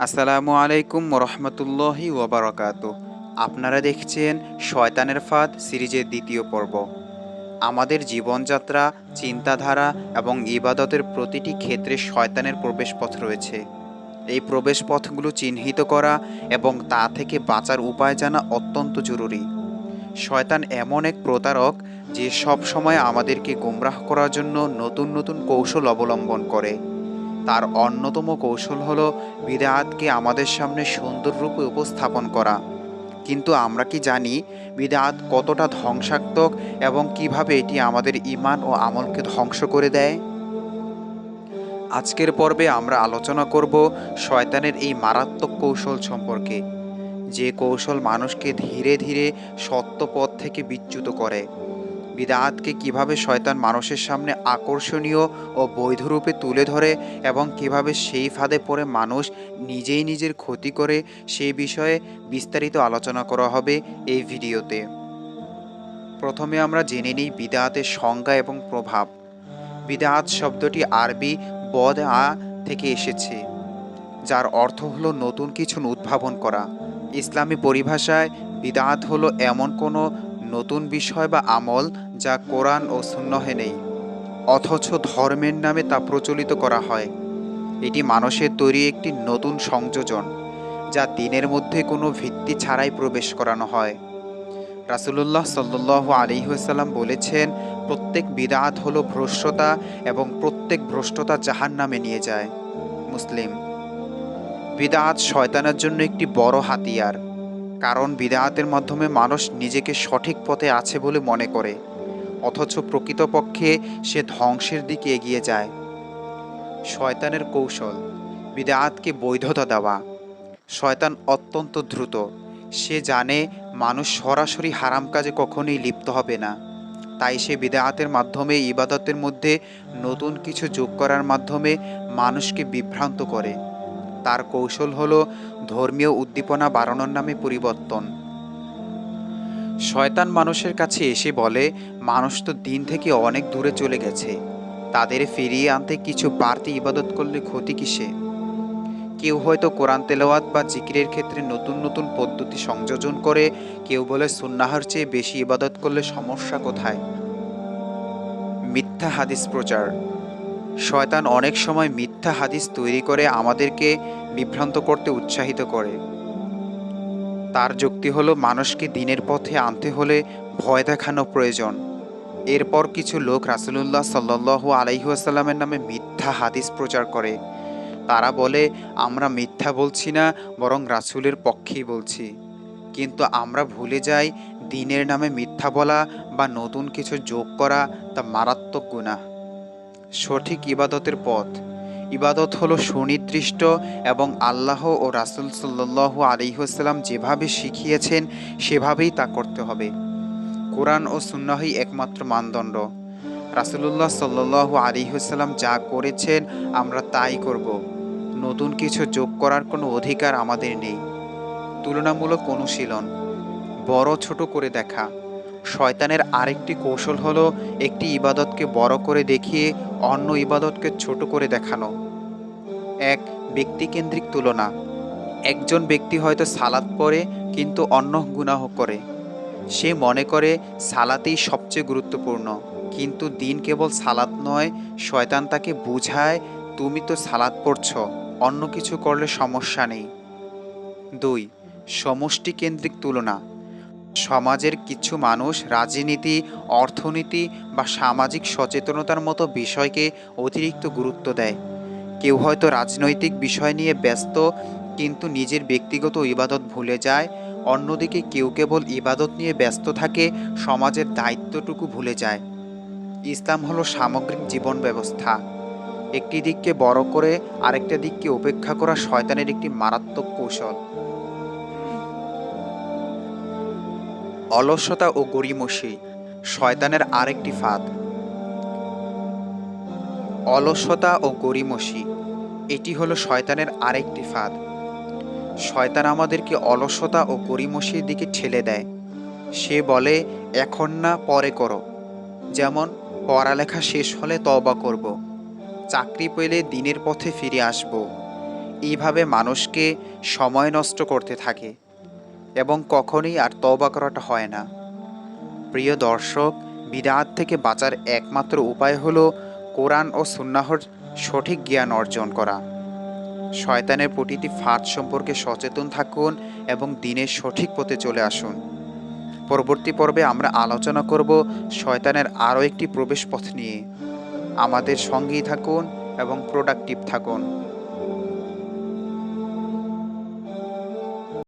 আসসালামু আলাইকুম রহমতুল্লাহি ওবরাকাতুহ। আপনারা দেখছেন শয়তানের ফাঁদ সিরিজের দ্বিতীয় পর্ব। আমাদের জীবনযাত্রা, চিন্তাধারা এবং ইবাদতের প্রতিটি ক্ষেত্রে শয়তানের প্রবেশপথ রয়েছে। এই প্রবেশপথগুলো চিহ্নিত করা এবং তা থেকে বাঁচার উপায় জানা অত্যন্ত জরুরি। শয়তান এমন এক প্রতারক যে সব সময় আমাদেরকে গোমরাহ করার জন্য নতুন নতুন কৌশল অবলম্বন করে। তার অন্যতম কৌশল হলো বিদআতকে আমাদের সামনে সুন্দর রূপে উপস্থাপন করা। কিন্তু আমরা কি জানি বিদআত কতটা ধ্বংসাত্মক এবং কিভাবে এটি আমাদের ঈমান ও আমলকে ধ্বংস করে দেয়? আজকের পর্বে আমরা আলোচনা করব শয়তানের এই মারাত্মক কৌশল সম্পর্কে, যে কৌশল মানুষকে ধীরে ধীরে সত্য পথ থেকে বিচ্যুত করে। বিদআতকে কিভাবে শয়তান মানুষের সামনে আকর্ষণীয় ও বৈধ রূপে তুলে ধরে এবং কিভাবে সেই ফাঁদে পড়ে মানুষ নিজেই নিজের ক্ষতি করে, সেই বিষয়ে বিস্তারিত আলোচনা করা হবে এই ভিডিওতে। প্রথমে আমরা জেনে নিই বিদআতের সংজ্ঞা এবং প্রভাব। বিদআত শব্দটি আরবি বদআ থেকে এসেছে, যার অর্থ হলো নতুন কিছু উদ্ভাবন করা। ইসলামী পরিভাষায় বিদআত হলো এমন কোনো নতুন বিষয় বা আমল যা কোরআন ও সুন্নহে নেই, অথচ ধর্মের নামে তা প্রচলিত করা হয়। এটি মানুষের তৈরি একটি নতুন সংযোজন, যা দ্বীনের মধ্যে কোনো ভিত্তি ছাড়াই প্রবেশ করানো হয়। রাসূলুল্লাহ সাল্লাল্লাহু আলাইহি ওয়াসাল্লাম বলেছেন, প্রত্যেক বিদআত হলো ভ্রষ্টতা এবং প্রত্যেক ভ্রষ্টতা জাহান্নামে নিয়ে যায়। মুসলিম। বিদআত শয়তানের জন্য একটি বড় হাতিয়ার, কারণ বিদআতের মাধ্যমে মানুষ নিজেকে সঠিক পথে আছে বলে মনে করে, অথচ প্রকৃতপক্ষে সে ধ্বংসের দিকে এগিয়ে যায়। শয়তানের কৌশল: বিদআতকে বৈধতা দেওয়া। শয়তান অত্যন্ত দ্রুত। সে জানে মানুষ সরাসরি হারাম কাজে কখনোই লিপ্ত হবে না, তাই সে বিদআতের মাধ্যমে ইবাদতের মধ্যে নতুন কিছু যোগ করার মাধ্যমে মানুষকে বিভ্রান্ত করে। তার কৌশল হলো ধর্মীয় উদ্দীপনা বাড়ানোর নামে পরিবর্তন। শয়তান মানুষের কাছে এসে বলে, মানুষ তো দিন থেকে অনেক দূরে চলে গেছে, তাদের ফিরিয়ে আনতে কিছু বাড়তি ইবাদত করলে ক্ষতি কিসে? কেউ হয়তো কোরআন তেলাওয়াত বা জিকিরের ক্ষেত্রে নতুন নতুন পদ্ধতি সংযোজন করে, কেউ বলে সুন্নাহর চেয়ে বেশি ইবাদত করলে সমস্যা কোথায়? মিথ্যা হাদিস প্রচার: শয়তান অনেক সময় মিথ্যা হাদিস তৈরি করে আমাদেরকে বিভ্রান্ত করতে উৎসাহিত করে। তার যুক্তি হলো মানুষকে দ্বীনের পথে আনতে হলে ভয় দেখানো প্রয়োজন। এরপর কিছু লোক রাসূলুল্লাহ সাল্লাল্লাহু আলাইহি ওয়াসাল্লামের নামে মিথ্যা হাদিস প্রচার করে। তারা বলে, আমরা মিথ্যা বলছি না, বরং রাসূলের পক্ষেই বলছি। কিন্তু আমরা ভুলে যাই, দ্বীনের নামে মিথ্যা বলা বা নতুন কিছু যোগ করা তা মারাত্মক গুনাহ। সঠিক ইবাদতের পথ: ইবাদত হলো সুনির্দিষ্ট এবং আল্লাহ ও রাসূল সাল্লাল্লাহু আলাইহি ওয়াসাল্লাম যেভাবে শিখিয়েছেন সেভাবেই তা করতে হবে। কোরআন ও সুন্নাহই একমাত্র মানদণ্ড। রাসূলুল্লাহ সাল্লাল্লাহু আলাইহি ওয়াসাল্লাম যা করেছেন আমরা তাই করব। নতুন কিছু যোগ করার কোনো অধিকার আমাদের নেই। তুলনামূলক অনুশীলন: বড় ছোট করে দেখা। শয়তানের আরেকটি কৌশল হলো একটি ইবাদতকে বড় করে দেখিয়ে অন্য ইবাদতকে ছোট করে দেখানো। এক, ব্যক্তিকেন্দ্রিক তুলনা: একজন ব্যক্তি হয়তো সালাত পড়ে কিন্তু অন্য গুনাহ করে। সে মনে করে সালাতেই সবচেয়ে গুরুত্বপূর্ণ, কিন্তু দিন কেবল সালাত নয়। শয়তান তাকে বুঝায়, তুমি তো সালাত পড়ছ, অন্য কিছু করলে সমস্যা নেই। দুই, সমষ্টিকেন্দ্রিক তুলনা: সমাজের কিছু মানুষ রাজনীতি, অর্থনীতি বা সামাজিক সচেতনতার মতো বিষয়কে অতিরিক্ত গুরুত্ব দেয়। কেউ হয়তো রাজনৈতিক বিষয় নিয়ে ব্যস্ত কিন্তু নিজের ব্যক্তিগত ইবাদত ভুলে যায়। অন্যদিকে কেউ কেবল ইবাদত নিয়ে ব্যস্ত থাকে, সমাজের দায়িত্বটুকু ভুলে যায়। ইসলাম হলো সামগ্রিক জীবন ব্যবস্থা। একটি দিককে বড় করে আরেকটা দিককে উপেক্ষা করা শয়তানের একটি মারাত্মক কৌশল। অলসতা ও গড়িমসি: শয়তানের আরেকটি ফাঁদ। অলসতা ও গড়িমসি, এটি হলো শয়তানের আরেকটি ফাঁদ। শয়তান আমাদেরকে অলসতা ও গড়িমসির দিকে ঠেলে দেয়। সে বলে, এখন না, পরে করো। যেমন, পড়ালেখা শেষ হলে তওবা করব, চাকরি পেলে দ্বীনের পথে ফিরে আসব। এইভাবে মানুষকে সময় নষ্ট করতে থাকে এবং কখনোই আর তওবা করাটা হয় না। প্রিয় দর্শক, বিদআত থেকে বাঁচার একমাত্র উপায় হলো কোরআন ও সুন্নাহর সঠিক জ্ঞান অর্জন করা। শয়তানের প্রতিটি ফাঁদ সম্পর্কে সচেতন থাকুন এবং দিনের সঠিক পথে চলে আসুন। পরবর্তী পর্বে আমরা আলোচনা করব শয়তানের আরও একটি প্রবেশ পথ নিয়ে। আমাদের সঙ্গেই থাকুন এবং প্রোডাক্টিভ থাকুন।